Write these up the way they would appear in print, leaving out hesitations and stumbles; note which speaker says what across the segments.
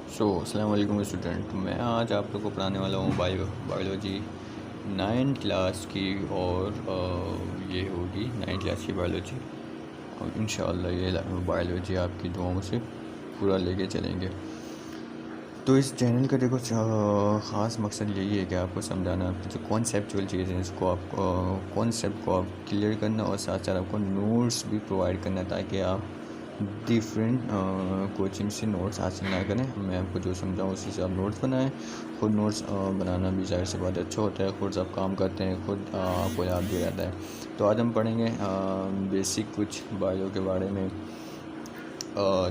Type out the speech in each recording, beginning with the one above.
Speaker 1: अस्सलाम वालेकुम स्टूडेंट, मैं आज आप लोग को पढ़ाने वाला हूँ बायोलॉजी 9th क्लास की। और ये होगी 9th क्लास की बायोलॉजी, और इंशाअल्लाह ये बायोलॉजी आपकी दुआओं से पूरा लेके चलेंगे। तो इस चैनल का देखो ख़ास मकसद यही है कि आपको समझाना, जो कॉन्सेप्चुअल चीज़ें हैं इसको आप कॉन्सेप्ट को आप क्लियर करना, और साथ साथ आपको नोट्स भी प्रोवाइड करना, ताकि आप डिफरेंट कोचिंग से नोट्स हासिल ना करें। मैं आपको जो समझाऊँ उसी से आप नोट्स बनाएं। खुद नोट्स बनाना भी ज़ाहिर सी बात अच्छा होता है, खुद आप काम करते हैं, खुद आपको याद भी रहता है। तो आज हम पढ़ेंगे बेसिक कुछ बायो के बारे में।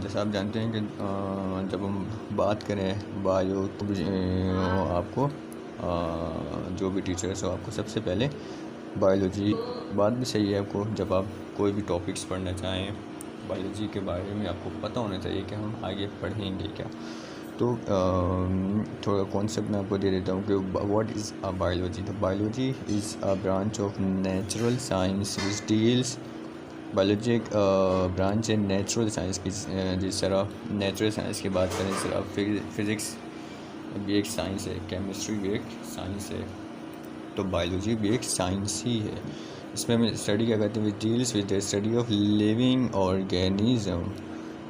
Speaker 1: जैसे आप जानते हैं कि जब हम बात करें बायो तो आपको जो भी टीचर्स हो, आपको सबसे पहले बायोलॉजी, बात भी सही है, आपको जब आप कोई भी टॉपिक्स पढ़ना चाहें बायोलॉजी के बारे में आपको पता होना चाहिए कि हम आगे पढ़ेंगे क्या। तो थोड़ा कॉन्सेप्ट मैं आपको दे देता हूँ कि what is a biology. The biology is a branch of natural science which deals. Biology एक ब्रांच है नेचुरल साइंस की। जिस तरह नेचुरल साइंस की बात करें, इस तरह फिज़िक्स भी एक साइंस है, केमिस्ट्री भी एक साइंस है, तो बायोलॉजी भी एक साइंस ही है। इसमें हम स्टडी क्या करते हैं, which deals with the study of living organism.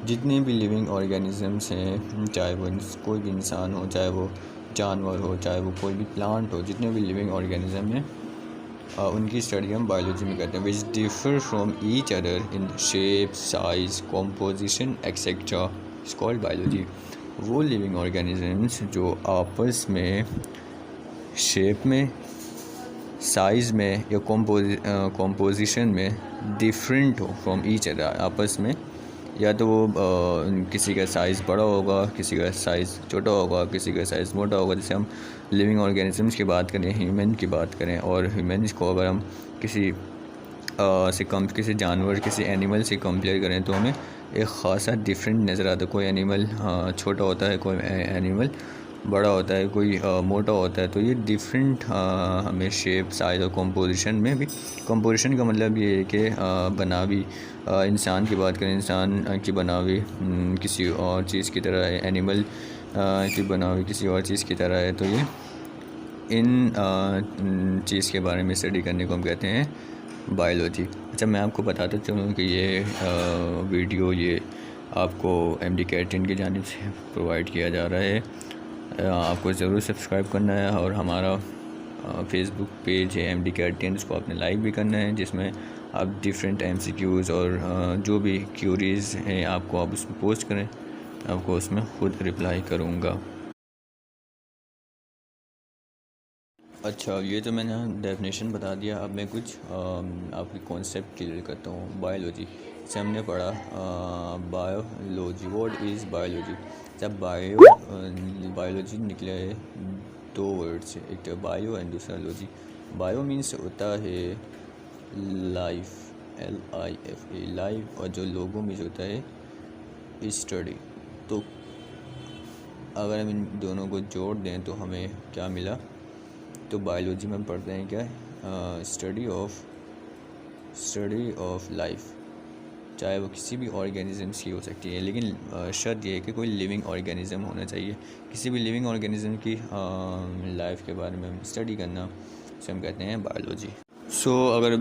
Speaker 1: जितने भी लिविंग ऑर्गेनिजम्स हैं, चाहे वो कोई भी इंसान हो, चाहे वो जानवर हो, चाहे वो कोई भी प्लांट हो, जितने भी लिविंग ऑर्गेनिज्म हैं उनकी स्टडी हम बायोलॉजी में करते हैं। विच differ from each other in shape, size, composition etcetera it's called biology. वो लिविंग ऑर्गेनिजम्स जो आपस में शेप में, साइज़ में या कॉम्पोजिशन में डिफरेंट हो फ्रॉम ईच अदर आपस में, या तो वो किसी का साइज़ बड़ा होगा, किसी का साइज़ छोटा होगा, किसी का साइज़ मोटा होगा। जैसे हम लिविंग ऑर्गेनिजम्स की बात करें, ह्यूमन की बात करें, और ह्यूमन्स को अगर हम किसी जानवर, किसी एनिमल से कंपेयर करें तो हमें एक ख़ासा डिफरेंट नज़र आता है। कोई एनिमल छोटा होता है, कोई एनिमल बड़ा होता है, कोई मोटा होता है। तो ये डिफरेंट हमें शेप, साइज़ और कंपोजिशन में भी। कंपोजिशन का मतलब ये है कि बनावी, इंसान की बात करें, इंसान की बनावी किसी और चीज़ की तरह है, एनिमल की बनावी किसी और चीज़ की तरह है। तो ये इन चीज़ के बारे में स्टडी करने को हम कहते हैं बायोलॉजी। अच्छा, मैं आपको बताता चलूँ कि ये वीडियो ये आपको MD कैंटीन की जानिब से प्रोवाइड किया जा रहा है। आपको ज़रूर सब्सक्राइब करना है, और हमारा फेसबुक पेज है MD कैंटीन, उसको आपने लाइक भी करना है, जिसमें आप डिफरेंट MCQs और जो भी क्यूरीज़ हैं आपको आप उसमें पोस्ट करें, आपको उसमें ख़ुद रिप्लाई करूँगा। अच्छा, ये तो मैंने डेफिनेशन बता दिया। अब मैं कुछ आपकी कॉन्सेप्ट क्लियर करता हूँ। बायोलॉजी से हमने पढ़ा बायोलॉजी, व्हाट इज़ बायोलॉजी। जब बायोलॉजी निकले है दो वर्ड से, एक तो बायो एंड दूसरा लॉजी। बायो मीन्स होता है लाइफ, LIFE लाइफ, और जो लोगो मीन्स होता है स्टडी। तो अगर हम इन दोनों को जोड़ दें तो हमें क्या मिला, तो बायोलॉजी में हम पढ़ते हैं क्या, स्टडी ऑफ लाइफ। चाहे वो किसी भी ऑर्गेनिज़म्स की हो सकती है, लेकिन शर्त यह है कि कोई लिविंग ऑर्गेनिज़म होना चाहिए। किसी भी लिविंग ऑर्गेनिज़म की लाइफ के बारे में स्टडी करना, उसे हम कहते हैं बायोलॉजी। अगर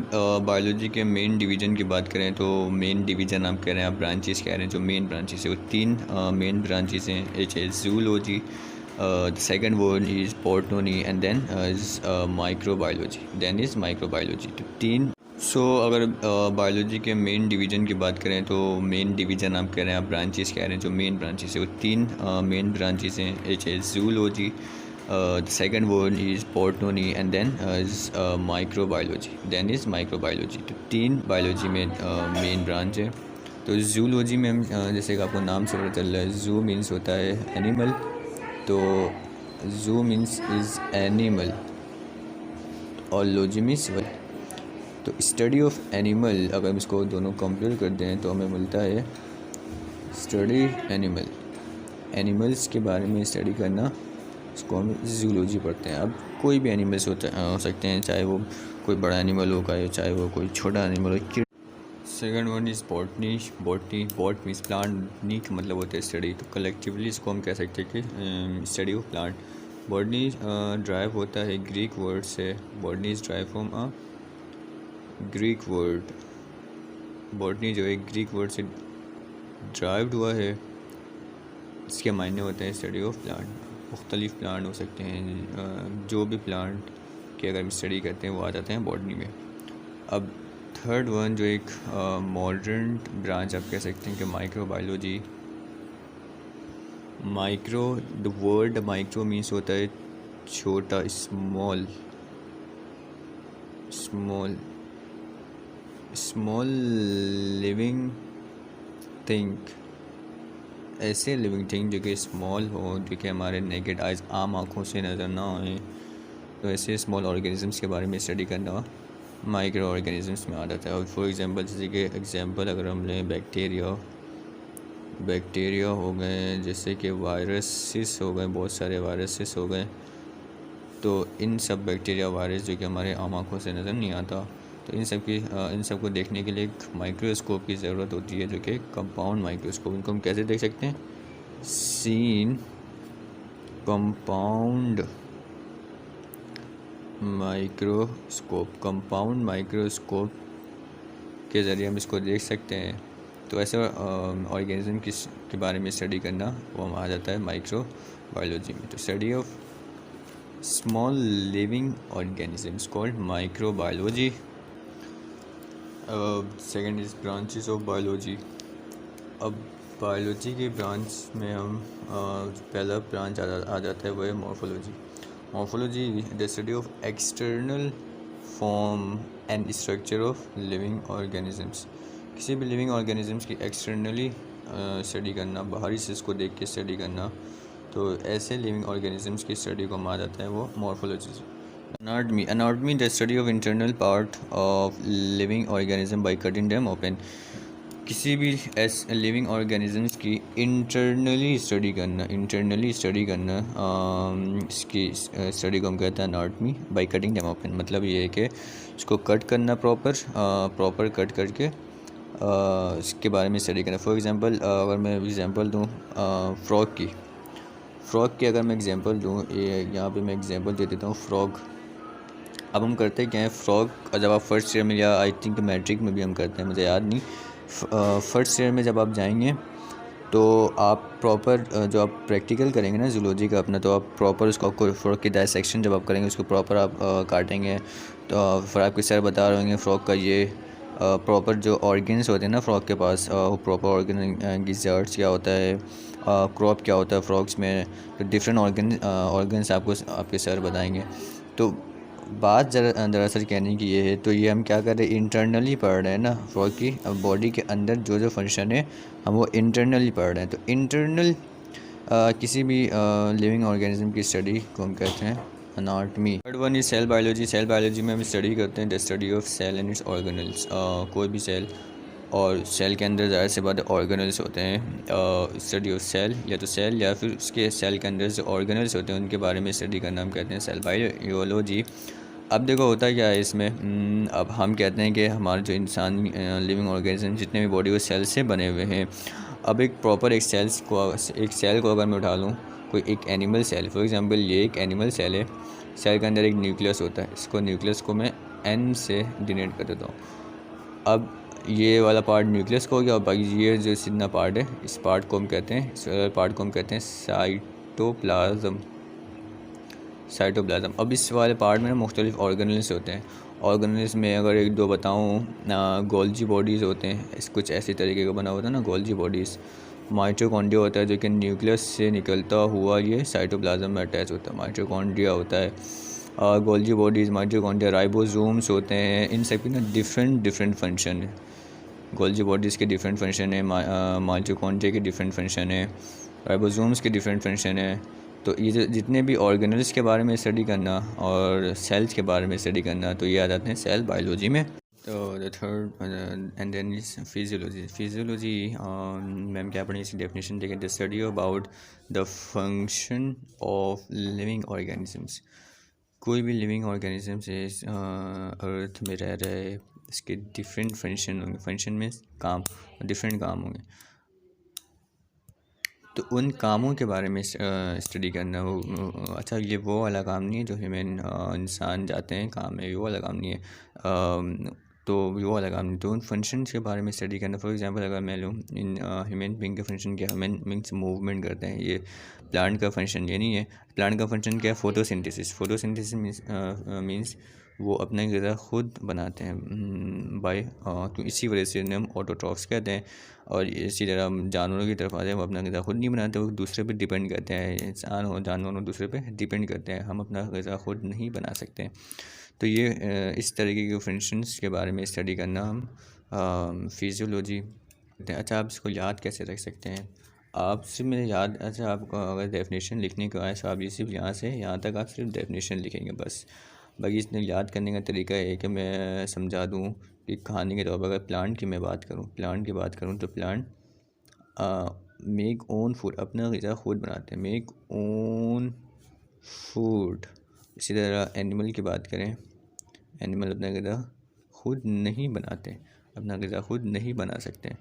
Speaker 1: बायोलॉजी के मेन डिवीज़न की बात करें तो मेन डिवीज़न आप कह रहे हैं, आप ब्रांचेस कह रहे हैं, जो मेन ब्रांचेस है वो तीन मेन ब्रांचेस हैं। एक है zoology, the second one is botany, and then is microbiology, then is microbiology। तो तीन। अगर बायोलॉजी के मेन डिवीज़न की बात करें तो मेन डिवीज़न आप कह रहे हैं, आप ब्रांचेस कह रहे हैं, जो मेन ब्रांचेस है वो तीन मेन ब्रांचेस हैं। एक है zoology, the second one is botany, and then is microbiology, then is microbiology। तो तीन बायोलॉजी में मेन ब्रांच है। तो जूलॉजी में हम जैसे कि आपको नाम से पता चल रहा है, जू मीन्स होता है एनिमल, तो जू मीन्स इज़ एनिमल, और लॉजी मीन्स। तो स्टडी ऑफ एनिमल, अगर हम इसको दोनों कंपेयर कर दें तो हमें मिलता है स्टडी एनिमल। एनिमल्स के बारे में स्टडी करना, इसको हम जूलॉजी पढ़ते हैं। अब कोई भी एनिमल्स हो सकते हैं, चाहे वो कोई बड़ा एनिमल होगा या चाहे वो कोई छोटा एनिमल हो। Second one is botany. Bot means plant, नी का मतलब होता है स्टडी, तो कलेक्टिवली इसको हम कह सकते हैं कि study of plant. Botany drive होता है ग्रीक वर्ड से। Botany is drive from a Greek word. Botany जो है ग्रीक वर्ड से ड्राइव्ड हुआ है। इसके मायने होते हैं स्टडी ऑफ प्लांट। मुख्तलिफ प्लांट हो सकते हैं, जो भी प्लांट की अगर हम स्टडी करते हैं वो आ जाते हैं बॉटनी में। अब थर्ड वन जो एक मॉडर्न ब्रांच आप कह सकते हैं कि microbiology. Micro, the word micro means होता है छोटा, small. Small small living thing, ऐसे लिविंग थिंग जो कि स्मॉल हो, जो कि हमारे नेकेड आइज, आम आँखों से नज़र ना आए, तो ऐसे स्मॉल ऑर्गेनिजम्स के बारे में स्टडी करना माइक्रो ऑर्गेनिजम्स में आ जाता है। और फॉर एग्जांपल, जैसे कि एग्जांपल अगर हम लें बैक्टीरिया हो गए, जैसे कि वायरसेस हो गए, बहुत सारे वायरसेस हो गए, तो इन सब बैक्टीरिया वायरस जो कि हमारे आम आँखों से नज़र नहीं आता, तो इन सब को देखने के लिए एक माइक्रोस्कोप की ज़रूरत होती है, जो कि कंपाउंड माइक्रोस्कोप। इनको हम कैसे देख सकते हैं? सीन कंपाउंड माइक्रोस्कोप के ज़रिए हम इसको देख सकते हैं। तो ऐसे ऑर्गेनिज्म के बारे में स्टडी करना वो हम आ जाता है माइक्रोबायोलॉजी में। तो study of small living organisms called microbiology. Second is branches of biology. अब बायोलॉजी की ब्रांच में हम पहला ब्रांच आ जाता है, वो है morphology. Morphology the study of external form and structure of living organisms. किसी भी लिविंग ऑर्गेनिजम्स की एक्सटर्नली स्टडी करना, बाहरी से इसको देख के स्टडी करना, तो ऐसे लिविंग ऑर्गेनिजम्स की स्टडी को माना जाता है वो morphology. Anatomy the study of internal part of living organism by cutting them open। किसी भी लिविंग ऑर्गेनिजम्स की इंटरनली स्टडी करना इसकी स्टडी को हम कहते हैं anatomy by cutting them open. मतलब ये है कि इसको कट करना, प्रॉपर कट करके इसके बारे में स्टडी करना। फॉर एग्जांपल अगर मैं एग्जांपल दूँ फ्रॉग की अगर मैं एग्जांपल दूँ, यहाँ पे मैं एग्जांपल दे देता हूँ फ्रॉग। अब हम करते क्या हैं, फ्रॉग जब आप फर्स्ट ईयर में, या आई थिंक मैट्रिक में भी हम करते हैं, मुझे याद नहीं, फर्स्ट ईयर में जब आप जाएंगे तो आप प्रॉपर जो आप प्रैक्टिकल करेंगे ना जूलॉजी का अपना, तो आप प्रॉपर उसको, आपको फ्रॉग की डायसेक्शन जब आप करेंगे उसको प्रॉपर आप काटेंगे, तो फिर आपके सर बता रहे होंगे फ्रॉग का ये प्रॉपर जो ऑर्गन्स होते हैं ना फ्रॉग के पास, वो प्रॉपर ऑर्गन गिजर्ट्स क्या होता है, क्रॉप क्या होता है फ्रॉग्स में, तो डिफरेंट ऑर्गन्स आपको आपके सर बताएंगे। तो बात दरअसल कहने की ये है, तो ये हम क्या कर रहे हैं, इंटरनली पढ़ रहे हैं ना फ्रॉग की बॉडी के अंदर जो फंक्शन है हम वो इंटरनली पढ़ रहे हैं। तो इंटरनल किसी भी लिविंग ऑर्गेनिज्म की स्टडी को हम कहते हैं anatomy. Third one is cell biology. Cell biology में हम स्टडी करते हैं the study of cell and its organelles. कोई भी सेल, और सेल के अंदर ज़्यादा से ज़्यादा ऑर्गेनल्स होते हैं। स्टडी ऑफ सेल, या तो सेल या फिर उसके सेल के अंदर जो ऑर्गेनल्स होते हैं उनके बारे में स्टडी करना हम कहते हैं सेल बायोलॉजी। अब देखो होता क्या है इसमें, अब हम कहते हैं कि हमारे जो इंसान लिविंग ऑर्गेनिज्म जितने भी बॉडी वो सेल से बने हुए हैं। अब एक प्रॉपर एक सेल को अगर मैं उठा लूँ, कोई एक एनिमल सेल, फॉर एग्जांपल ये एक एनिमल सेल है, सेल के अंदर एक न्यूक्लियस होता है, इसको न्यूक्लियस को मैं एन से डिनोट कर देता हूँ। अब ये वाला पार्ट न्यूक्लियस को हो गया, और बाकी ये जो सिद्धा पार्ट है, इस पार्ट को हम कहते हैं, इस पार्ट को हम कहते हैं साइटोप्लाज्म। अब इस वाले पार्ट में ना मुख्तलिफ ऑर्गेनल्स होते हैं। ऑर्गेनल्स में अगर एक दो बताऊँ, गोल्जी बॉडीज़ होते हैं, इस कुछ ऐसी तरीके का बना होता है ना गोल्जी बॉडीज़। माइटोकॉन्ड्रिया होता है जो कि न्यूक्लियस से निकलता हुआ ये साइटोप्लाज्म में अटैच होता है, माइटोकॉन्ड्रिया होता है। गोल्जी बॉडीज़, माइटोकॉन्ड्रिया, राइबोसोम्स होते हैं, इन सब की ना डिफरेंट फंक्शन है। गोल्जी बॉडीज़ के डिफरेंट फंक्शन है, माइटोकॉन्ड्रिया के डिफरेंट फंक्शन है, राइबोसोम्स के डिफरेंट फंक्शन है। तो ये जितने भी ऑर्गेनल्स के बारे में स्टडी करना और सेल्स के बारे में स्टडी करना, तो ये आ जाते हैं सेल बायोलॉजी में। तो the third and then is physiology में हम क्या पढ़ें, इसकी डेफिनेशन देखें, the study about the function of living organisms. कोई भी लिविंग ऑर्गेनिजम्स अर्थ में रह रहे इसके डिफरेंट फंक्शन होंगे, फंक्शन में काम, डिफरेंट काम होंगे। तो उन कामों के बारे में स्टडी करना, वो अच्छा ये वो वाला काम नहीं है जो ह्यूमन इंसान जाते हैं काम में, वो वाला काम नहीं है। तो वो वाला काम नहीं, तो उन फंक्शंस के बारे में स्टडी करना। फॉर एग्जांपल अगर मैं लूँ इन ह्यूमन बीइंग का फंक्शन क्या, ह्यूमन बीइंग्स मूवमेंट करते हैं, ये प्लांट का फंक्शन ये नहीं है। प्लांट का फंक्शन क्या है? फोटोसिंथेसिस। फोटोसिंथेसिस मीन्स वो अपना ग़िज़ा खुद बनाते हैं बाय, तो इसी वजह से हम ऑटोट्रॉफ्स कहते हैं। और इसी तरह हम जानवरों की तरफ आते हैं, वो अपना ग़िज़ा खुद नहीं बनाते, वो दूसरे पे डिपेंड करते हैं। इंसान हो जानवर हो दूसरे पे डिपेंड करते हैं, हम अपना ग़िज़ा खुद नहीं बना सकते। तो ये इस तरीके के फंक्शंस के बारे में स्टडी करना हम फिजियोलॉजी। अच्छा आप इसको याद कैसे रख सकते हैं? आप सिर्फ मेरे याद, अच्छा आपको अगर डेफिनेशन लिखने को आए तो आप ये सिर्फ यहाँ से यहाँ तक आप सिर्फ डेफिनेशन लिखेंगे बस। बाकी इसमें याद करने का तरीका है कि मैं समझा दूँ कि खाने के तौर पर अगर प्लांट की मैं बात करूँ, तो प्लांट मेक ओन फूड, अपना ग़िज़ा खुद बनाते हैं, मेक ओन फूड। इसी तरह एनिमल की बात करें, एनिमल अपना ग़िज़ा खुद नहीं बनाते, अपना ग़िज़ा खुद नहीं बना सकते।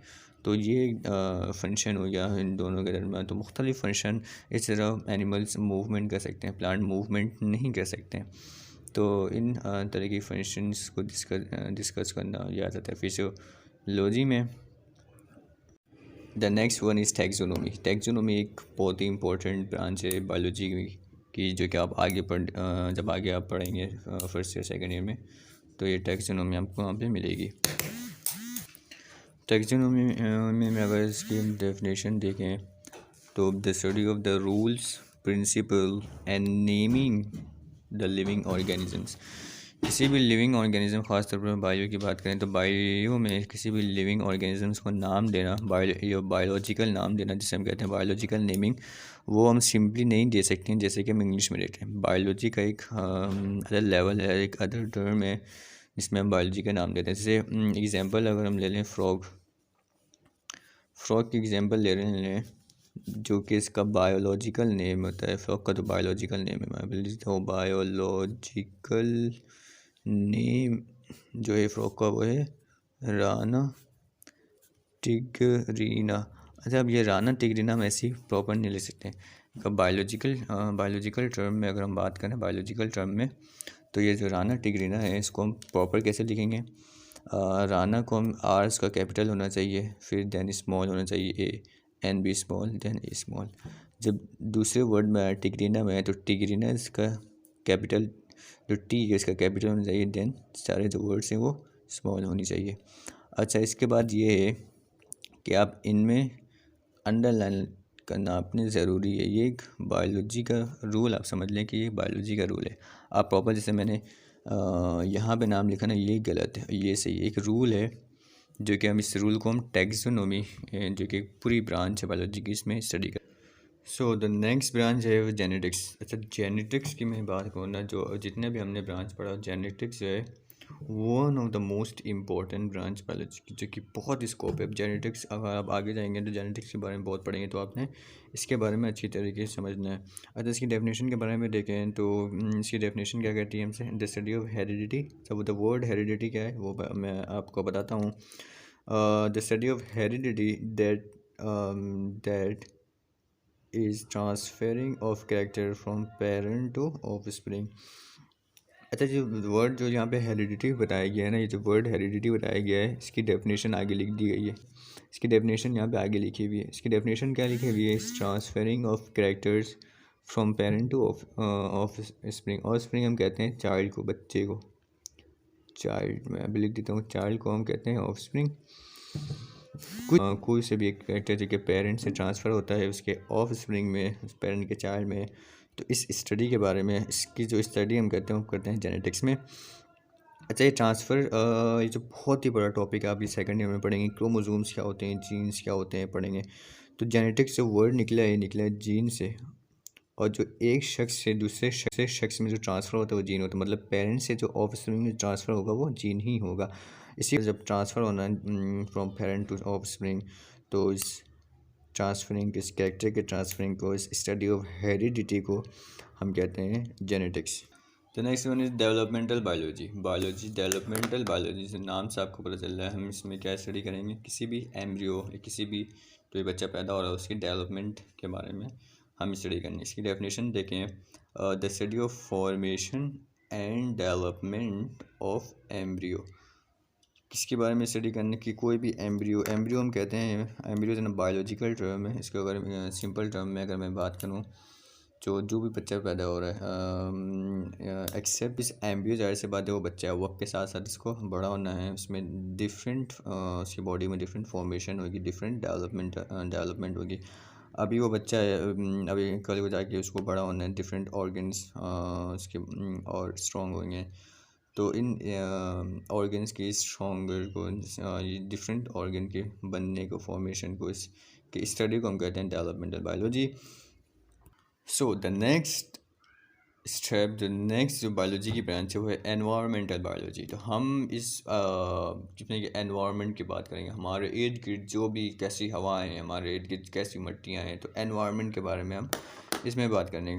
Speaker 1: तो ये फंक्शन हो गया इन दोनों के दरमियान। तो मुख्तलिफ़ फंक्शन, इस तरह एनिमल्स मूवमेंट कर सकते हैं, प्लांट मूवमेंट नहीं कर सकते। तो इन तरह की फंक्शंस को डिस्कस करना याद आता है फिजियोलॉजी में। The next one is taxonomy. Taxonomy एक बहुत ही इंपॉर्टेंट ब्रांच है बायोलॉजी की, जो कि आप आगे जब आगे आप पढ़ेंगे फर्स्ट या सेकेंड ईयर में, तो ये टैक्सोनॉमी आपको वहाँ पे मिलेगी। टैक्सोनॉमी में अगर इसकी डेफिनेशन देखें तो the study of the rules, principle and naming the living organisms. किसी भी लिविंग ऑर्गेनिज्म, ख़ास तौर पर बायो की बात करें तो बायो में किसी भी लिविंग ऑर्गेनिजम्स को नाम देना, बायोलॉजिकल नाम देना जिसे हम कहते हैं बायोलॉजिकल नेमिंग, वो हम सिंपली नहीं दे सकते हैं जैसे कि हम इंग्लिश में देते हैं। बायोलॉजी का एक अदर लेवल है, एक अदर टर्म है जिसमें हम बायोलॉजी का नाम देते हैं। जैसे एग्ज़ाम्पल अगर हम ले लें फ्रॉग की एग्ज़ाम्पल ले रहे हैं, जो कि इसका बायोलॉजिकल नेम होता है। फ्रॉग का तो बायोलॉजिकल नेम है, मैं बोल देता हूँ बायोलॉजिकल नेम जो है फ्रॉग का वो है राना टिगरीना। अच्छा अब ये राना टिगरीना हम ऐसी प्रॉपर नहीं ले सकते। बायोलॉजिकल टर्म में अगर हम बात करें बायोलॉजिकल टर्म में, तो ये जो राना टिगरीना है इसको हम प्रॉपर कैसे लिखेंगे? राना को हम आर इसका कैपिटल होना चाहिए, फिर देन स्मॉल होना चाहिए ए, एन बी स्मॉल, देन ए स्मॉल। जब दूसरे वर्ड में आया टिगरीना में, तो टिगरीना इसका कैपिटल, जो टी है इसका कैपिटल होना चाहिए, देन सारे जो वर्ड्स हैं वो स्मॉल होनी चाहिए। अच्छा इसके बाद ये है कि आप इनमें अंडरलाइन करना अपने ज़रूरी है। ये एक बायोलॉजी का रूल, आप समझ लें कि ये बायोलॉजी का रूल है। आप प्रॉपर, जैसे मैंने यहाँ पे नाम लिखा ना, ये गलत है, ये सही है। एक रूल है जो कि हम इस रूल को हम टैक्सोनॉमी, जो कि पूरी ब्रांच है बायोलॉजी की, इसमें स्टडी कर। सो द नेक्स्ट ब्रांच है जेनेटिक्स। अच्छा जेनेटिक्स की मैं बात करूँ ना, जो जितने भी हमने ब्रांच पढ़ा, जेनेटिक्स जो है one of the most important branch biology की, जो कि बहुत स्कोप है। जेनेटिक्स अगर आप आगे जाएंगे तो जेनेटिक्स के बारे में बहुत पढ़ेंगे, तो आपने इसके बारे में अच्छी तरीके से समझना है। अच्छा इसकी डेफिनेशन के बारे में देखें तो इसकी डेफिनेशन क्या कहती है हमसे? The study of heredity. सब द वर्ड हेरिडिटी क्या है वो मैं आपको बताता हूँ। The study of heredity that is transferring of character from parent to offspring. अच्छा जो वर्ड जो यहाँ पे हेरिडिटी बताया गया है ना, ये जो वर्ड हेरिडिटी बताया गया है, इसकी डेफिनेशन आगे लिख दी गई है। इसकी डेफिनेशन यहाँ पे आगे लिखी हुई है। इसकी डेफिनेशन क्या लिखी हुई है? इस transferring of characters from parent two of spring. Of spring हम कहते हैं चाइल्ड को, बच्चे को। चाइल्ड मैं अभी लिख देता हूँ, चाइल्ड को हम कहते हैं ऑफ स्प्रिंग। कोई से भी एक कैरेक्टर जो कि पेरेंट से ट्रांसफ़र होता है उसके ऑफ स्प्रिंग में, उस पेरेंट के चाइल्ड में। तो इस स्टडी के बारे में, इसकी जो स्टडी हम करते हैं वो करते हैं जेनेटिक्स में। अच्छा ये ट्रांसफ़र, ये जो बहुत ही बड़ा टॉपिक है, आप ये सेकंड ईयर में पढ़ेंगे। क्रोमोसोम्स क्या होते हैं, जीन्स क्या होते हैं पढ़ेंगे। तो जेनेटिक्स जो वर्ड निकला है, ये निकला है जीन से। और जो एक शख्स से दूसरे शख्स में जो ट्रांसफ़र होता है वो जीन होता है। मतलब पेरेंट्स से जो ऑफ स्प्रिंग में ट्रांसफ़र होगा वो जीन ही होगा। इसी जब ट्रांसफ़र होना है from parent two of spring, तो इस ट्रांसफरिंग, इस कैरेक्टर के ट्रांसफरिंग को, इस स्टडी ऑफ हेरिडिटी को हम कहते हैं जेनेटिक्स। तो next one is developmental biology. Developmental biology से नाम से आपको पता चल रहा है हम इसमें क्या स्टडी करेंगे, किसी भी एम्ब्रियो या किसी भी जो बच्चा पैदा हो रहा है उसकी डेवलपमेंट के बारे में हम स्टडी करेंगे। इसकी डेफिनेशन देखें, the study of formation and development of embryo. किसके बारे में स्टडी करने की, कोई भी एम्ब्रियो हम कहते हैं, एम्ब्रियो ना बायोलॉजिकल टर्म है। इसको अगर सिंपल टर्म में अगर मैं बात करूँ, जो भी बच्चा पैदा हो रहा है एक्सेप्ट इस एम्ब्रियो, ज़ाहिर सी बात है वो बच्चा है, वक्त के साथ साथ इसको बड़ा होना है, उसमें डिफरेंट उसकी बॉडी में डिफरेंट फॉर्मेशन होगी, डिफरेंट डेवलपमेंट होगी। अभी वो बच्चा है, अभी कल को जाके उसको बड़ा होना है, डिफरेंट ऑर्गन्स उसके और स्ट्रॉन्ग होंगे। तो इन ऑर्गन्स की स्ट्रॉन्गर को, ये डिफरेंट ऑर्गन के बनने को, फॉर्मेशन को, इसकी स्टडी को हम कहते हैं developmental biology. So the next step, जो नेक्स्ट जो बायोलॉजी की ब्रांच है वो है एनवायरमेंटल बायोलॉजी। तो हम इस जितने कि एनवायरनमेंट की बात करेंगे, हमारे इर्द गिर्द जो भी कैसी हवाएं हैं, हमारे इर्द गिर्द कैसी मिट्टियाँ हैं, तो एनवायरनमेंट के बारे में हम इसमें बात करेंगे।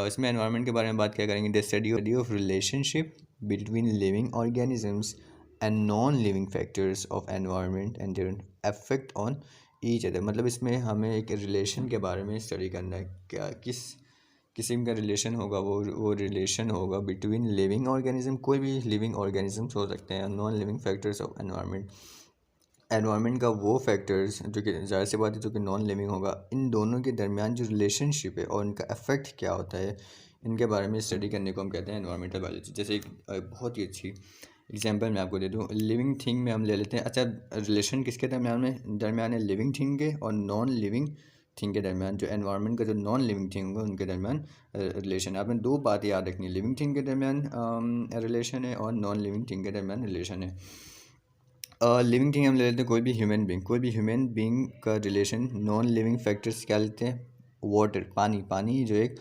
Speaker 1: इसमें एनवायरनमेंट के बारे में बात क्या करेंगे, the study of relationship between living organisms and non living factors of environment and their effect on each other. मतलब इसमें हमें एक रिलेशन के बारे में स्टडी करना है, क्या किस किस्म का रिलेशन होगा, वो रिलेशन होगा बिटवीन लिविंग ऑर्गेनिज्म, कोई भी लिविंग ऑर्गेनिजम्स हो सकते हैं, non living factors of environment का वो फैक्टर्स जो कि ज़ाहिर सी बात है जो कि नॉन लिविंग होगा, इन दोनों के दरमियान जो रिलेशनशिप है और इनका इफेक्ट क्या होता है, इनके बारे में स्टडी करने को हम कहते हैं एनवायरमेंटल बायोलॉजी। जैसे एक बहुत ही अच्छी एग्जांपल मैं आपको दे दूँ, लिविंग थिंग में हम ले लेते हैं। अच्छा, रिलेशन किसके दरमियान है, लिविंग थिंग के और नॉन लिविंग थिंग के दरमियान। जो एनवायरनमेंट का जो नॉन लिविंग थिंग होगा उनके दरमियान रिलेशन। आपने दो बात याद रखनी है, लिविंग थिंग के दरमियान रिलेशन है और नॉन लिविंग थिंग के दरमियान रिलेशन है। लिविंग थिंग हम ले लेते हैं, कोई भी ह्यूमन बींग का रिलेशन। नॉन लिविंग फैक्टर्स क्या लेते हैं, वाटर, पानी जो एक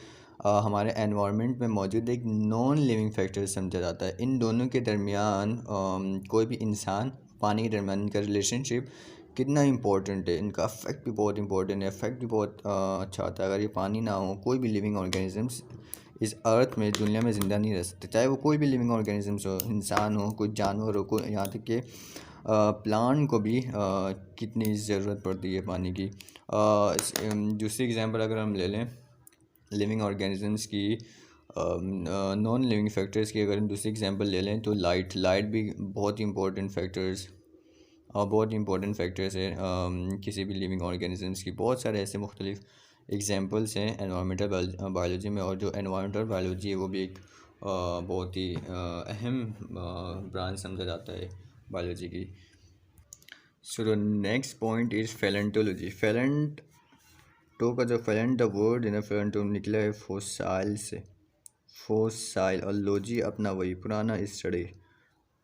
Speaker 1: हमारे एनवायरनमेंट में मौजूद एक नॉन लिविंग फैक्टर समझा जाता है। इन दोनों के दरमियान कोई भी इंसान, पानी के दरमियान इनका रिलेशनशिप कितना इंपॉर्टेंट है, इनका इफेक्ट भी बहुत इंपॉर्टेंट है, इफेक्ट भी बहुत अच्छा होता है। अगर ये पानी ना हो, कोई भी लिविंग ऑर्गेनिजम्स इस अर्थ में, दुनिया में ज़िंदा नहीं रह सकते, चाहे वो कोई भी लिविंग ऑर्गेनिजम्स हो, इंसान हो, कोई जानवर हो, कोई यहाँ तक कि प्लांट को भी कितनी ज़रूरत पड़ती है पानी की। दूसरी एग्जांपल अगर हम ले लें लिविंग ऑर्गेनिजम्स की, नॉन लिविंग फैक्टर्स की अगर हम दूसरी एग्जांपल ले लें, तो लाइट भी बहुत इंपॉर्टेंट फैक्टर्स है किसी भी लिविंग ऑर्गेनिजम्स की। बहुत सारे ऐसे मुख्तलिफ एग्जांपल्स हैं एनवायरमेंटल बायोलॉजी में, और जो एनवायरमेंटल बायोलॉजी है वो भी एक बहुत ही अहम ब्रांच समझा जाता है बायोलॉजी की। So the next point is paleontology. फेलेंटो का जो फेलेंट द वर्ड है ना, फेलेंटो निकला है फोसाइल से, फोसाइल, और लॉजी अपना वही पुराना स्टडी।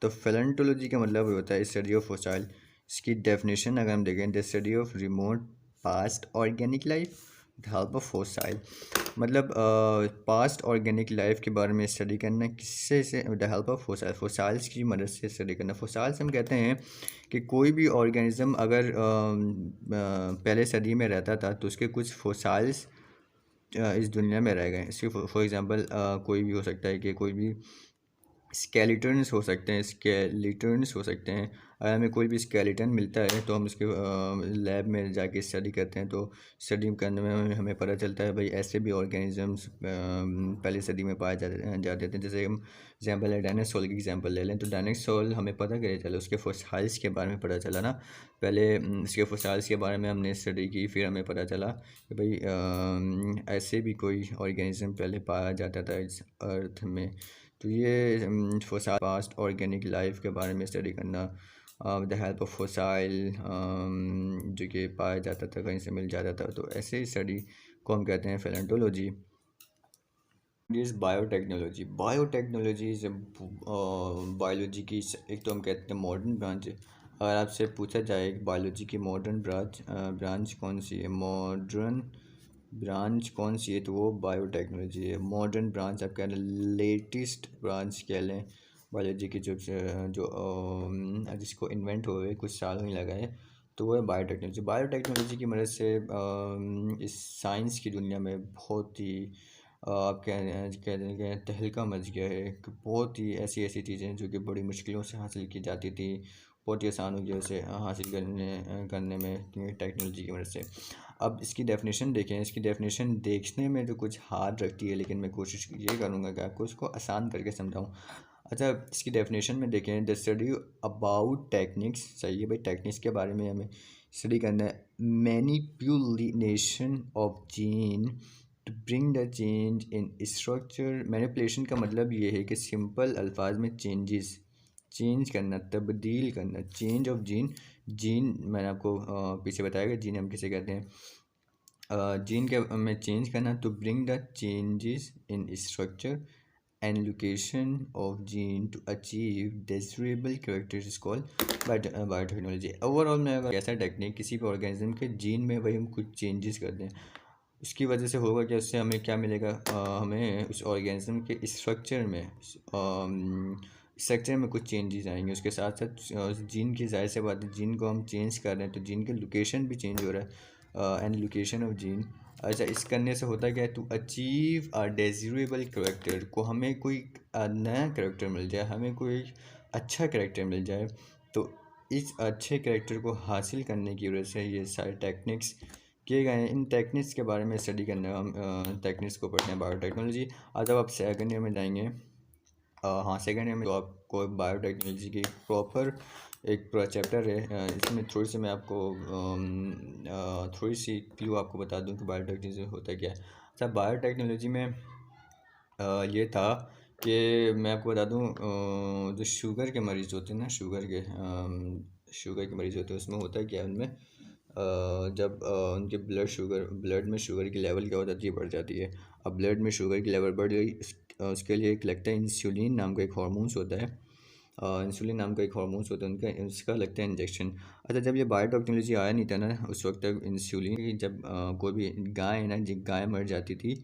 Speaker 1: तो फेलेंटोलॉजी का मतलब होता है स्टडी ऑफ फोसाइल। इसकी डेफिनेशन अगर हम देखें, the study of remote past organic life the help of fossil. मतलब पास्ट ऑर्गेनिक लाइफ के बारे में स्टडी करना, किससे से, द हेल्प ऑफ फोसाइल, फोसाइल्स की मदद से स्टडी करना। फोसाइल्स हम कहते हैं कि कोई भी ऑर्गेनिज्म अगर पहले सदी में रहता था तो उसके कुछ फोसाइल्स इस दुनिया में रह गए। इसके फॉर एग्ज़ाम्पल कोई भी हो सकता है कि कोई भी स्केलेटन्स हो सकते हैं। अगर हमें कोई भी स्केलेटन मिलता है तो हम उसके लैब में जाके स्टडी करते हैं, तो स्टडी करने में हमें पता चलता है भाई ऐसे भी ऑर्गेनिजम्स पहले सदी में पाए जाते थे। जैसे हम एग्जांपल है डायनासोर की एग्जांपल ले लें, तो डायनासोर हमें पता कैसे चला, उसके फोसाइल्स के बारे में पता चला ना। पहले उसके फोसाइल्स के बारे में हमने स्टडी की, फिर हमें पता चला कि भाई ऐसे भी कोई ऑर्गेनिज्म पहले पाया जाता था इस अर्थ में। तो ये फोसाइल पास्ट ऑर्गेनिक लाइफ के बारे में स्टडी करना, with the help of fossil जो कि पाया जाता था, कहीं से मिल जाता था, तो ऐसे ही स्टडी को हम कहते हैं paleontology. Is biotechnology. Biotechnology is biology की एक तो हम कहते हैं मॉडर्न ब्रांच। अगर आपसे पूछा जाए बायोलॉजी की मॉडर्न ब्रांच कौन सी है, मॉडर्न ब्रांच कौन सी है, तो वो बायोटेक्नोलॉजी है। मॉडर्न ब्रांच आप कह लें, लेटेस्ट ब्रांच कह लें बायोलॉजी की, जो जिसको इन्वेंट हुए कुछ सालों ही लगा है, तो वो है बायोटेक्नोलॉजी की मदद से इस साइंस की दुनिया में बहुत ही आप कह दें कि तहलका मच गया है कि बहुत ही ऐसी ऐसी चीज़ें जो कि बड़ी मुश्किलों से हासिल की जाती थी, बहुत ही आसान हो गया उसे हासिल करने में टेक्नोलॉजी की मदद से। अब इसकी डेफिनेशन देखें, इसकी डेफिनेशन देखने में तो कुछ हार्ड रखती है, लेकिन मैं कोशिश ये करूँगा कि आपको उसको आसान करके समझाऊँ। अच्छा, इसकी डेफिनेशन में देखें, द स्टडी अबाउट टेक्निक्स, सही है भाई, टेक्निक्स के बारे में हमें स्टडी करना है। Manipulation of gene to bring the change in structure. Manipulation का मतलब ये है कि सिंपल अल्फाज में चेंज करना, तब्दील करना, चेंज ऑफ जीन। जीन मैंने आपको पीछे बताया कि जीन हम किसे कहते हैं, जीन के में चेंज करना, to bring the changes in structure and location of gene to achieve desirable characteristics called biotechnology. Overall में अगर ऐसा टेक्निक किसी भी ऑर्गेनिज्म के जीन में वही हम कुछ चेंजेस कर दें, उसकी वजह से होगा कि उससे हमें क्या मिलेगा, हमें उस ऑर्गेनिज्म के स्ट्रक्चर में कुछ चेंजेस आएंगे। उसके साथ साथ जीन की, जाहिर सी बात है, जीन को हम चेंज कर रहे हैं तो जीन के लोकेशन भी चेंज हो रहा है, एंड लोकेशन ऑफ जीन। अच्छा, इस करने से होता क्या है, to achieve a desirable character, को हमें कोई नया करेक्टर मिल जाए, हमें कोई अच्छा करेक्टर मिल जाए, तो इस अच्छे करेक्टर को हासिल करने की वजह से ये सारे टेक्निक्स किए गए हैं। इन टेक्निक्स के बारे में स्टडी करने हम टेक्निक्स को पढ़ते हैं बायोटेक्नोलॉजी। आज जब आप सेकंड ईयर में जाएंगे, हाँ सेकंड ईयर में, तो आपको बायोटेक्नोलॉजी की प्रॉपर एक पूरा चैप्टर है। इसमें थोड़ी सी मैं आपको थोड़ी सी क्लू आपको बता दूं कि बायोटेक्नोलॉजी होता क्या है। अच्छा, बायोटेक्नोलॉजी में ये था कि मैं आपको बता दूं, जो शुगर के मरीज़ होते हैं ना, शुगर के मरीज़ होते हैं, उसमें होता है क्या, उनमें जब उनके ब्लड में शुगर की लेवल क्या हो जाती है, बढ़ जाती है। अब ब्लड में शुगर की लेवल बढ़ गई, उसके लिए एक लगता है इंसुलिन नाम का एक हार्मोन्स होता है, इंसुलिन नाम का एक हार्मोन्स होता है उनका, उसका लगता है इंजेक्शन। अच्छा, जब ये बायोटेक्नोलॉजी आया नहीं था ना, उस वक्त तक इंसुलिन की जब कोई भी गाय है ना, जब गाय मर जाती थी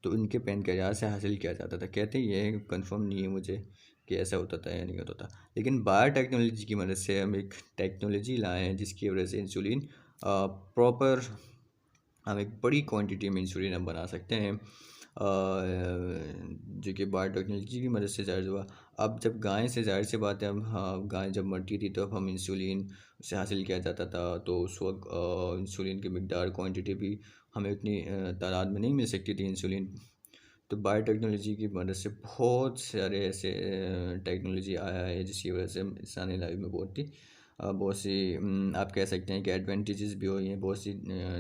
Speaker 1: तो उनके पैनक्रियाज से हासिल किया जाता था। कहते हैं, ये कंफर्म नहीं है मुझे कि ऐसा होता था या नहीं होता था, लेकिन बायोटेक्नोलॉजी की मदद से हम एक टेक्नोलॉजी लाए हैं जिसकी वजह से इंसुलिन प्रॉपर, हम एक बड़ी क्वांटिटी में इंसुलिन हम बना सकते हैं, जो कि बायोटेक्नोलॉजी की मदद से जाहिर हुआ। अब जब गाय से, जाहिर सी बात है, हम, हाँ, गाय जब मरती थी तो अब हम इंसुलिन से हासिल किया जाता था, तो उस वक्त इंसुलिन की मिकदार, क्वांटिटी भी हमें उतनी तादाद में नहीं मिल सकती थी इंसुलिन। तो बायोटेक्नोलॉजी की मदद से बहुत सारे ऐसे टेक्नोलॉजी आया है जिसकी वजह से इंसानी लाइफ में बहुत सी आप कह सकते हैं कि एडवांटेजेस भी हुई हैं, बहुत सी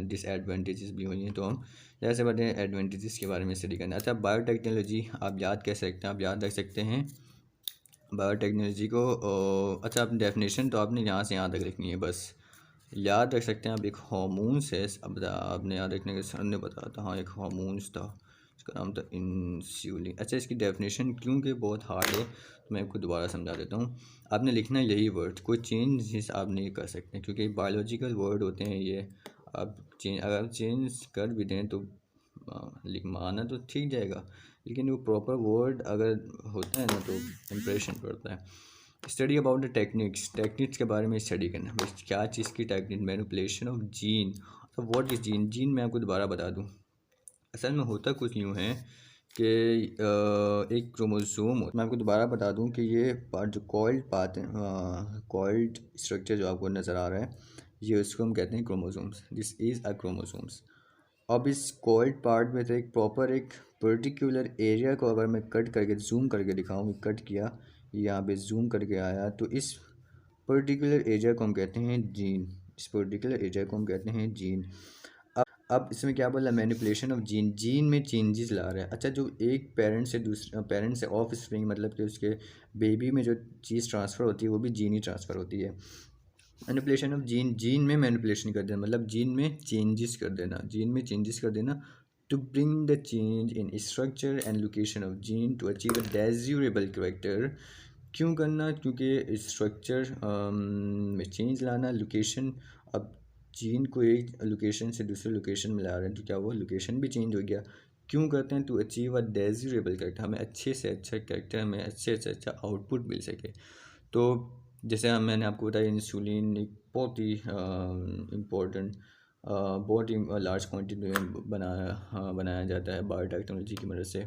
Speaker 1: डिसएडवांटेजेस भी हुई हैं। तो हम जैसे बताएं एडवांटेजेस के बारे में स्टडी करना। अच्छा, बायोटेक्नोलॉजी आप याद कह सकते हैं, आप याद रख सकते हैं बायोटेक्नोलॉजी को। अच्छा, आप डेफिनेशन तो आपने यहाँ से यहाँ तक लिखनी है, बस याद रख सकते हैं आप। एक हार्मोन्स है, अब आपने याद रखने के सर ने बताया था, हाँ एक हार्मोन्स था, इसका नाम था इंसुलिन। अच्छा, इसकी डेफिनेशन क्योंकि बहुत हार्ड है तो मैं आपको दोबारा समझा देता हूँ। आपने लिखना है यही वर्ड, कोई चेंज आप नहीं कर सकते क्योंकि बायोलॉजिकल वर्ड होते हैं ये। आप चेंज, अगर आप चेंज कर भी दें तो लिख माना तो ठीक जाएगा, लेकिन वो प्रॉपर वर्ड अगर होता है ना तो इम्प्रेशन पड़ता है। स्टडी अबाउट द टेक्निक्स के बारे में स्टडी करना, बस क्या चीज़ की टेक्निक, मैनिपुलेशन ऑफ जीन। तो व्हाट इज़ जीन, जीन मैं आपको दोबारा बता दूं, असल में होता कुछ यूँ है कि एक क्रोमोसोम, मैं आपको दोबारा बता दूं कि ये पार्ट जो कॉइल्ड पार्ट है, कॉइल्ड स्ट्रक्चर जो आपको नज़र आ रहा है, ये उसको हम कहते हैं chromosomes. This is a chromosomes. अब इस कॉइल्ड पार्ट में तो एक प्रॉपर एक पर्टिकुलर एरिया को अगर मैं कट करके जूम करके दिखाऊँ, कट किया, यहाँ पे जूम करके आया, तो इस पर्टिकुलर एरिया को हम कहते हैं जीन। इस पर्टिकुलर एरिया को हम कहते हैं जीन। अब इसमें क्या बोला, मैनिपुलेशन ऑफ जीन, जीन में चेंजेस ला रहा है। अच्छा, जो एक पेरेंट से दूसरे पेरेंट से ऑफ स्प्रिंग, मतलब कि उसके बेबी में जो चीज़ ट्रांसफ़र होती है वो भी जीन ही ट्रांसफ़र होती है। मैनिपुलेशन ऑफ जीन, जीन में मैनिपुलेशन कर देना मतलब जीन में चेंजेस कर देना, जीन में चेंजेस कर देना, to bring the change in structure and location of gene to achieve a desirable character. क्यों करना, क्योंकि स्ट्रक्चर में चेंज लाना, लोकेशन, अब जीन को एक लोकेशन से दूसरे लोकेशन में ला रहे हैं तो क्या वो लोकेशन भी चेंज हो गया। क्यों करते हैं, to achieve a desirable character, हमें अच्छे से अच्छा कैरेक्टर, हमें अच्छे से अच्छा आउटपुट मिल सके। तो जैसे मैंने आपको बताया, इंसुलिन एक बहुत ही इम्पोर्टेंट बहुत ही लार्ज क्वांटिटी में बनाया जाता है बायोटेक्नोलॉजी की मदद से।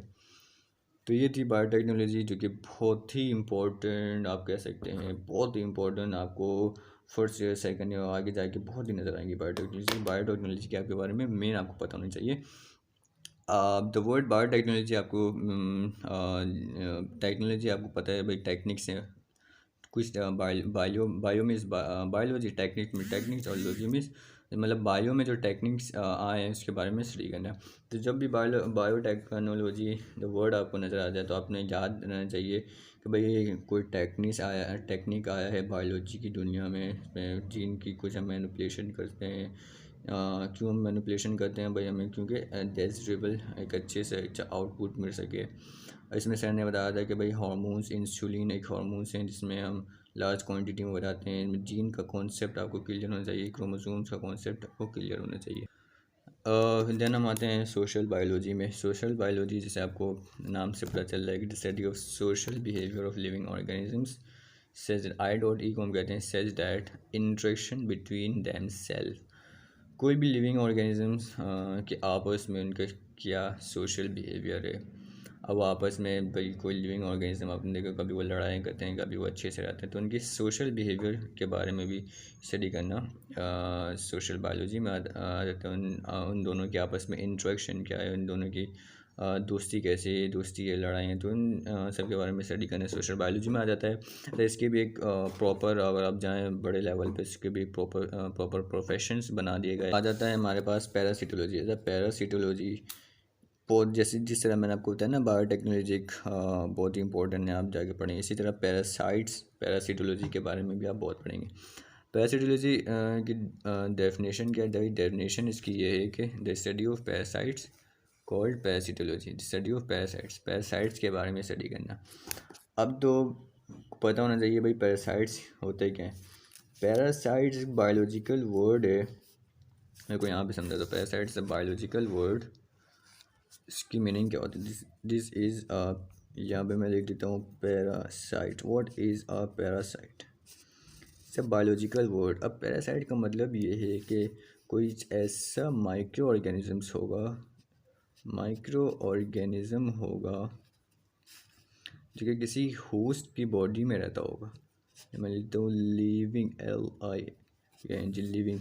Speaker 1: तो ये थी बायोटेक्नोलॉजी, जो कि बहुत ही इम्पोर्टेंट आप कह सकते हैं, बहुत ही इम्पोर्टेंट। आपको फर्स्ट ईयर सेकंड ईयर आगे जाके बहुत ही नज़र आएंगी बायोटेक्नोलॉजी के आपके बारे में मेन आपको पता होना चाहिए। द वर्ड बायोटेक्नोलॉजी आपको टेक्नोलॉजी आपको पता है भाई, टेक्निक्स है कुछ। बायो मीन्स बायोलॉजी, टेक्निक्स और लॉजी मीन्स मतलब बायो में जो टेक्निक्स आए हैं उसके बारे में स्टडी करना। तो जब भी बायोटेक्नोलॉजी जो वर्ड आपको नज़र आ जाए तो आपने याद रहना चाहिए कि भाई कोई टेक्निक आया है बायोलॉजी की दुनिया में, जीन की कुछ हम मैनिपुलेशन करते हैं। क्यों हम मैनिपुलेशन करते हैं भाई? हमें क्योंकि डिजायरेबल एक अच्छे से अच्छा आउटपुट मिल सके। इसमें सर ने बताया था कि भाई हार्मोन्स, इंसुलिन एक हार्मोन्स हैं जिसमें हम लार्ज क्वांटिटी में बताते हैं। जीन का कॉन्सेप्ट आपको क्लियर होना चाहिए, क्रोमोसोम्स का कॉन्सेप्ट आपको क्लियर होना चाहिए। देन हम आते हैं सोशल बायोलॉजी में। सोशल बायोलॉजी जैसे आपको नाम से पता चल रहा है कि the study of social behaviour of living organisms says I.E को हम कहते हैं says that interaction between them self. कोई भी लिविंग ऑर्गेनिजम्स के आपस में उनका क्या सोशल बिहेवियर है। अब आपस में भाई कोई लिविंग ऑर्गेनिज्म आपने देखा, कभी वो लड़ाई करते हैं, कभी वो अच्छे से रहते हैं, तो उनकी सोशल बिहेवियर के बारे में भी स्टडी करना सोशल बायोलॉजी में आ जाता है। उन दोनों के आपस में इंट्रैक्शन क्या है, उन दोनों की दोस्ती कैसे है, दोस्ती है, लड़ाई है, तो उन सब के बारे में स्टडी करना सोशल बायोलॉजी में आ जाता है। तो इसके भी एक प्रॉपर, अगर आप जाएँ बड़े लेवल पे, इसके भी प्रॉपर प्रोफेशंस बना दिए गए। आ जाता है हमारे पास पैरासिटोलॉजी। पैरासिटोलॉजी बहुत जैसे जिस तरह मैंने आपको बताया ना बायोटेक्नोलॉजी एक बहुत ही इंपॉर्टेंट है, आप जाके पढ़ेंगे। इसी तरह पैरासिटोलॉजी के बारे में भी आप बहुत पढ़ेंगे। पैरासिटोलॉजी की डेफिनेशन क्या है? डेफिनेशन इसकी ये है कि the study of parasites called parasitology, the study of parasites के बारे में स्टडी करना। अब तो पता होना चाहिए भाई पैरासाइट्स होते क्या हैं। पैरासाइट्स बायोलॉजिकल वर्ड है, मेरे को यहाँ पे समझा दो। पैरासाइट्स अ बायोलॉजिकल वर्ड, इसकी मीनिंग क्या होती है? दिस इज़ यहाँ पे मैं लिख देता हूँ parasite. What is a parasite? It's a biological word. अब पैरासाइट का मतलब ये है कि कोई ऐसा माइक्रो ऑर्गेनिज्म होगा जो कि किसी होस्ट की बॉडी में रहता होगा। मैं लिखता हूँ लिविंग, लिविंग।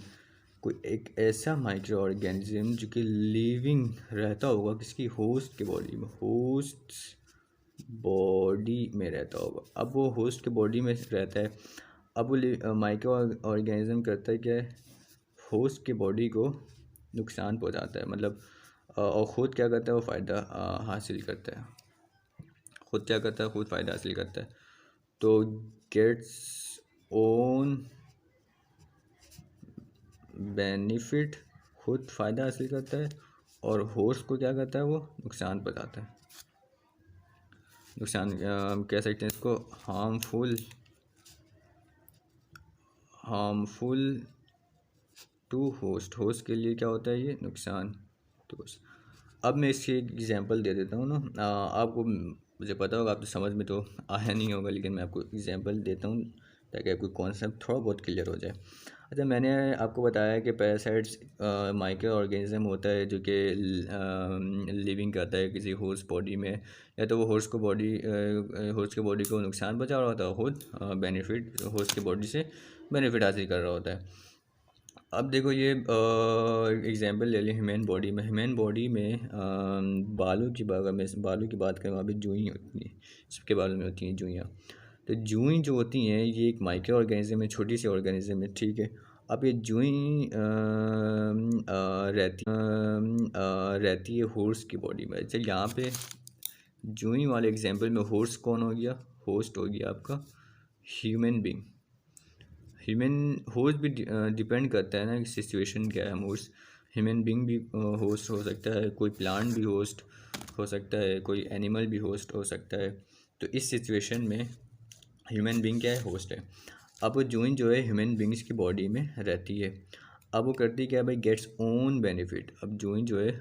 Speaker 1: कोई एक ऐसा माइक्रो ऑर्गेनिज्म जो कि लिविंग रहता होगा किसकी होस्ट की बॉडी में, होस्ट बॉडी में रहता होगा। अब वो होस्ट के बॉडी में रहता है। अब वो माइक्रो ऑर्गेनिज्म करता है क्या है? होस्ट की बॉडी को नुकसान पहुंचाता है, मतलब और ख़ुद क्या करता है? वो फ़ायदा हासिल करता है। ख़ुद क्या करता है? खुद फ़ायदा हासिल करता है। तो गेट्स ओन बेनिफिट, खुद फ़ायदा हासिल करता है, और होस्ट को क्या करता है? वो नुकसान पहुंचाता है। नुकसान कह सकते हैं इसको हार्मफुल टू होस्ट के लिए क्या होता है? ये नुकसान टू होस्ट। अब मैं इसकी एक एग्जांपल दे देता हूँ ना। आपको मुझे पता होगा, आप तो समझ में तो आया नहीं होगा, लेकिन मैं आपको एग्जांपल देता हूँ ताकि आपको कॉन्सेप्ट थोड़ा बहुत क्लियर हो जाए। अच्छा, मैंने आपको बताया कि पैरासाइट्स माइक्रो ऑर्गेनिज्म होता है जो कि लिविंग करता है किसी होस्ट बॉडी में, या तो वो होस्ट के बॉडी को नुकसान पहुंचा रहा होता है, खुद बेनिफिट होस्ट की बॉडी से बेनिफिट हासिल कर रहा होता है। अब देखो ये एग्जांपल ले लें ह्यूमन बॉडी में बालों की बात करें, वहाँ पे जुई होती हैं, सबके बालों में होती हैं जुइयाँ। तो जुई जो होती हैं ये एक माइक्रो ऑर्गेनिज्म है, छोटी सी ऑर्गेनिज्म है, ठीक है। अब ये जुई रहती है हॉर्स की बॉडी में। अच्छा, यहाँ पे जुई वाले एग्जांपल में हॉर्स कौन हो गया? होस्ट हो गया आपका ह्यूमन बीइंग। होस्ट भी डिपेंड करता है ना कि सिचुएशन क्या है। होस्ट ह्यूमन बीइंग भी होस्ट हो सकता है, कोई प्लांट भी होस्ट हो सकता है, कोई एनिमल भी होस्ट हो सकता है। तो इस सिचुएशन में ह्यूमन बीइंग क्या है? होस्ट है। अब वो जूइन जो है ह्यूमन बीइंग्स की बॉडी में रहती है। अब वो करती क्या है भाई? Gets own benefit. अब जूइन जो है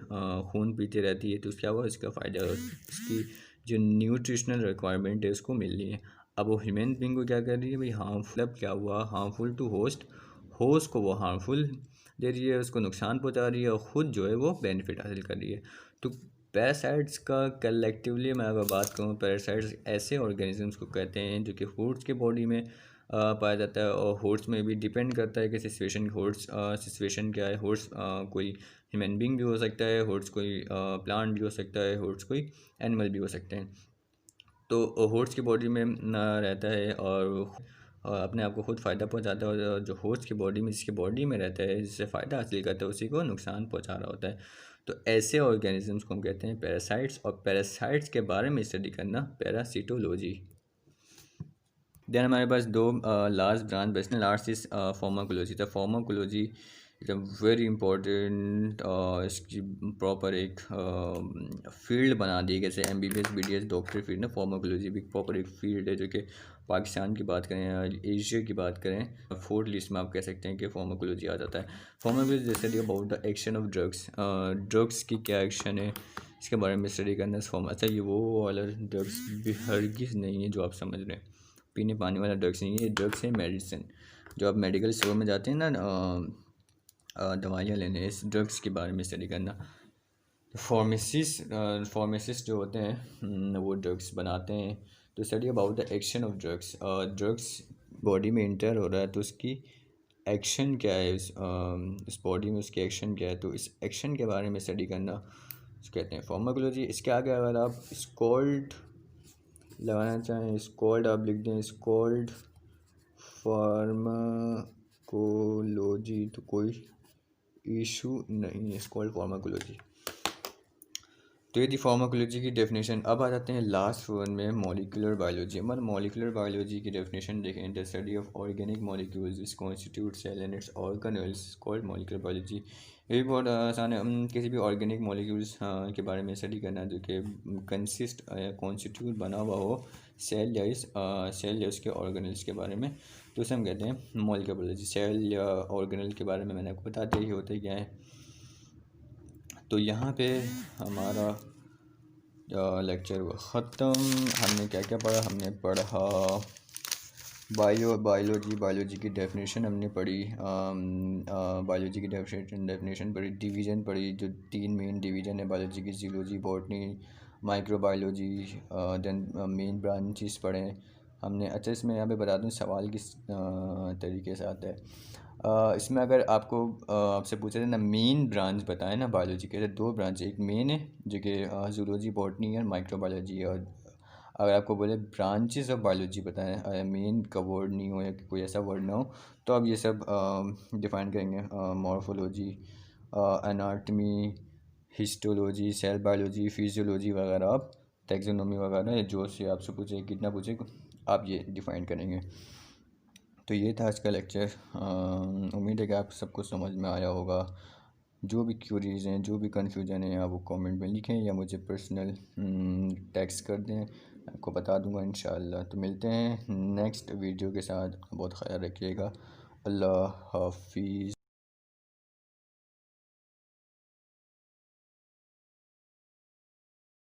Speaker 1: खून पीते रहती है, तो क्या हुआ? इसका फ़ायदा, इसकी जो न्यूट्रिशनल रिक्वायरमेंट है उसको मिल रही है। अब वो ह्यूमन बीइंग को क्या कर रही है भाई? हार्मफुल। अब क्या हुआ? हार्मफुल टू होस्ट को वो हार्मफुल दे रही है, उसको नुकसान पहुंचा रही है और ख़ुद जो है वो बेनिफिट हासिल कर रही है। तो पैरासाइट्स का कलेक्टिवली मैं अगर बात करूँ, पैरासाइट्स ऐसे ऑर्गेनिजम्स को कहते हैं जो कि होस्ट के बॉडी में पाया जाता है, और होस्ट में भी डिपेंड करता है कि सिचुएशन, होस्ट सिचुएशन क्या है। होस्ट कोई ह्यूमन बींग भी हो सकता है, होस्ट कोई प्लांट भी हो सकता है, होस्ट कोई एनिमल भी हो सकते हैं। तो होस्ट की बॉडी में रहता है और अपने आप को खुद फ़ायदा पहुंचाता है, और जो होस्ट की बॉडी में, जिसके बॉडी में रहता है, जिससे फ़ायदा हासिल करता है, उसी को नुकसान पहुंचा रहा होता है। तो ऐसे ऑर्गेनिजम्स को हम कहते हैं पैरासाइट्स, और पैरासाइट्स के बारे में स्टडी करना पैरासिटोलॉजी। देन हमारे पास दो लास्ट ब्रांच बचने, लास्ट इज फार्माकोलॉजी। तो pharmacology is a very important, इसकी प्रॉपर एक फील्ड बना दी, जैसे MBBS BDS डॉक्टर फील्ड ना, फार्माकोलॉजी भी प्रॉपर एक फील्ड है जो कि पाकिस्तान की बात करें या एशिया की बात करें, फोर्थ लिस्ट में आप कह सकते हैं कि फार्माकोलॉजी आ जाता है। Pharmacology study about the action of drugs, drugs की क्या एक्शन है इसके बारे में स्टडी करना है। अच्छा, ये वो वाला ड्रग्स भी हरगिज़ नहीं है जो आप समझ रहे हैं, पीने पानी वाला ड्रग्स नहीं है, ये ड्रग्स है मेडिसिन, जो आप मेडिकल स्टोर में जाते हैं ना दवाइयाँ लेने, इस ड्रग्स के बारे में स्टडी करना। फार्मासिस्ट जो होते हैं वो ड्रग्स बनाते हैं। तो study about the action of drugs, drugs body में इंटर हो रहा है तो उसकी एक्शन क्या है, इस बॉडी में उसकी एक्शन क्या है, तो इस एक्शन के बारे में स्टडी करना कहते हैं फार्माकोलॉजी। इसके आगे अगर आप स्कॉल्ड लगाना चाहें, स्कॉल्ड आप लिख दें, स्कॉल्ड फार्माकोलॉजी, तो कोई इशू नहीं है, स्कॉल्ड फार्माकोलॉजी। तो ये थी फार्माकोलॉजी की डेफिनेशन। अब आ जाते हैं लास्ट वन में, मॉलिक्यूलर बायोलॉजी। हमारे मॉलिक्यूलर बायोलॉजी की डेफिनेशन देखें, the study of organic molecules which constitute cell and its organelles called molecular biology. ये भी बहुत आसान है, किसी भी ऑर्गेनिक मॉलिक्यूल्स के बारे में स्टडी करना जो कि कंसिस्ट कॉन्स्टिट्यूट बना हुआ हो सेल या उसके ऑर्गेनल्स के बारे में, तो उसे हम कहते हैं मॉलिक्यूलर बायोलॉजी। सेल या ऑर्गेनल के बारे में मैंने आपको बता दिया ही होता है क्या है। तो यहाँ पे हमारा लेक्चर ख़त्म। हमने क्या क्या पढ़ा, हमने पढ़ा बायोलॉजी की डेफिनेशन हमने पढ़ी, बायोलॉजी की डेफिनेशन पढ़ी, डिवीज़न पढ़ी, जो 3 मेन डिवीज़न है बायोलॉजी की, zoology, botany, microbiology, then main branches पढ़े हमने। अच्छा, इसमें यहाँ पे बता दूँ सवाल किस तरीके से आता है। इसमें अगर आपको आपसे पूछा जाए ना मेन ब्रांच बताएं ना बायोलॉजी के, तो 2 ब्रांच, एक मेन है जो कि ज़ूलॉजी, बॉटनी और माइक्रोबायोलॉजी, और अगर आपको बोले ब्रांचेस ऑफ बायोलॉजी बताएं, मेन का वर्ड नहीं हो या कोई ऐसा वर्ड ना हो, तो आप ये सब डिफ़ाइन करेंगे, morphology, anatomy, histology, cell biology, physiology वगैरह, आप टैक्सोनॉमी वगैरह, जो से आपसे पूछे कितना पूछे आप ये डिफ़ाइन करेंगे। तो ये था आज का लेक्चर। उम्मीद है कि आप सबको समझ में आया होगा। जो भी क्यूरीज़ हैं, जो भी कन्फ्यूजन है, आप वो कमेंट में लिखें या मुझे पर्सनल टेक्स्ट कर दें, आपको बता दूंगा इंशाअल्लाह। तो मिलते हैं नेक्स्ट वीडियो के साथ, बहुत ख्याल रखिएगा। अल्लाह हाफिज़।